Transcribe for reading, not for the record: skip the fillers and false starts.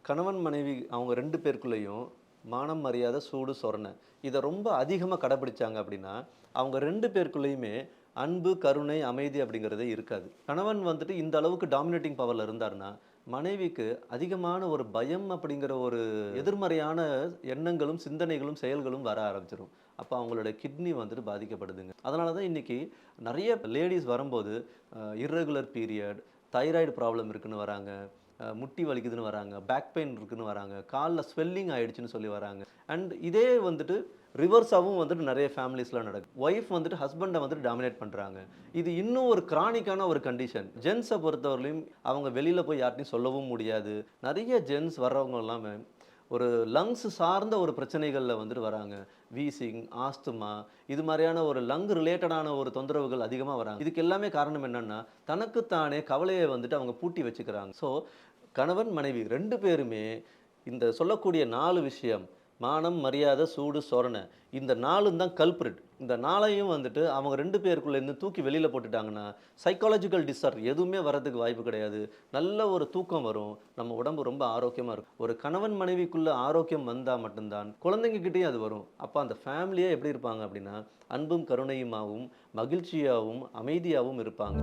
கணவன் மனைவி அவங்க 2 பேருக்குள்ளேயும் மானம், மரியாதை, சூடு, சொரணை இத ரொம்ப அதிகமா கடைபிடிச்சாங்க அப்படின்னா, அவங்க 2 பேருக்குள்ளேயுமே அன்பு, கருணை, அமைதி அப்படிங்கிறதே இருக்காது. கணவன் வந்துட்டு இந்த அளவுக்கு டாமினேட்டிங் பவர்ல இருந்தாருன்னா, மனைவிக்கு அதிகமான ஒரு பயம் அப்படிங்கிற ஒரு எதிர்மறையான எண்ணங்களும், சிந்தனைகளும், செயல்களும் வர ஆரம்பிச்சுரும். அப்ப அவங்களோட கிட்னி வந்துட்டு பாதிக்கப்படுதுங்க. அதனால தான் இன்னைக்கு நெறைய லேடீஸ் வரும்போது, இர்ரெகுலர் பீரியட், தைராய்டு ப்ராப்ளம் இருக்குன்னு வராங்க. முட்டி வலிக்குதுன்னு வராங்க, பேக் பெயின் இருக்குன்னு வராங்க, கால்ல ஸ்வெல்லிங் ஆயிடுச்சுன்னு சொல்லி வராங்க. அண்ட் இதே வந்துட்டு ரிவர்ஸாவும் வந்துட்டு நெறைய ஃபேமிலீஸ்ல நடக்குது. ஒய்ஃப் வந்துட்டு ஹஸ்பண்ட வந்துட்டு டாமினேட் பண்றாங்க. இது இன்னும் ஒரு கிரானிக்கான ஒரு கண்டிஷன். ஜென்ஸ பொறுத்தவரையிலும் அவங்க வெளியில போய் யார்ட்டயும் சொல்லவும் முடியாது. நெறைய ஜென்ஸ் வர்றவங்க எல்லாமே ஒரு லங்ஸ் சார்ந்த ஒரு பிரச்சனைகள்ல வந்துட்டு வராங்க. வீசிங், ஆஸ்துமா இது மாரியான ஒரு லங் ரிலேட்டடான ஒரு தொந்தரவுகள் அதிகமா வராங்க. இதுக்கு எல்லாமே காரணம் என்னன்னா, தனக்கு தானே கவலைய வந்துட்டு அவங்க பூட்டி வச்சுக்கிறாங்க. ஸோ கணவன், மனைவி 2 பேருமே இந்த சொல்லக்கூடிய 4 விஷயம் மானம், மரியாதை, சூடு, சொரணை இந்த 4ம் தான் கல்பிரிட். இந்த 4யும் வந்துட்டு அவங்க 2 பேருக்குள்ள இருந்து தூக்கி வெளியில போட்டுட்டாங்கன்னா, சைக்காலஜிக்கல் டிஸார்டர் எதுவுமே வர்றதுக்கு வாய்ப்பு கிடையாது. நல்ல ஒரு தூக்கம் வரும். நம்ம உடம்பு ரொம்ப ஆரோக்கியமா இருக்கும். ஒரு கணவன் மனைவிக்குள்ள ஆரோக்கியம் வந்தா மட்டும் தான் குழந்தைங்க கிட்டயும் அது வரும். அப்ப அந்த ஃபேமிலியே எப்படி இருப்பாங்க அப்படின்னா, அன்பும், கருணையுமாவும், மகிழ்ச்சியாவும், அமைதியாவும் இருப்பாங்க.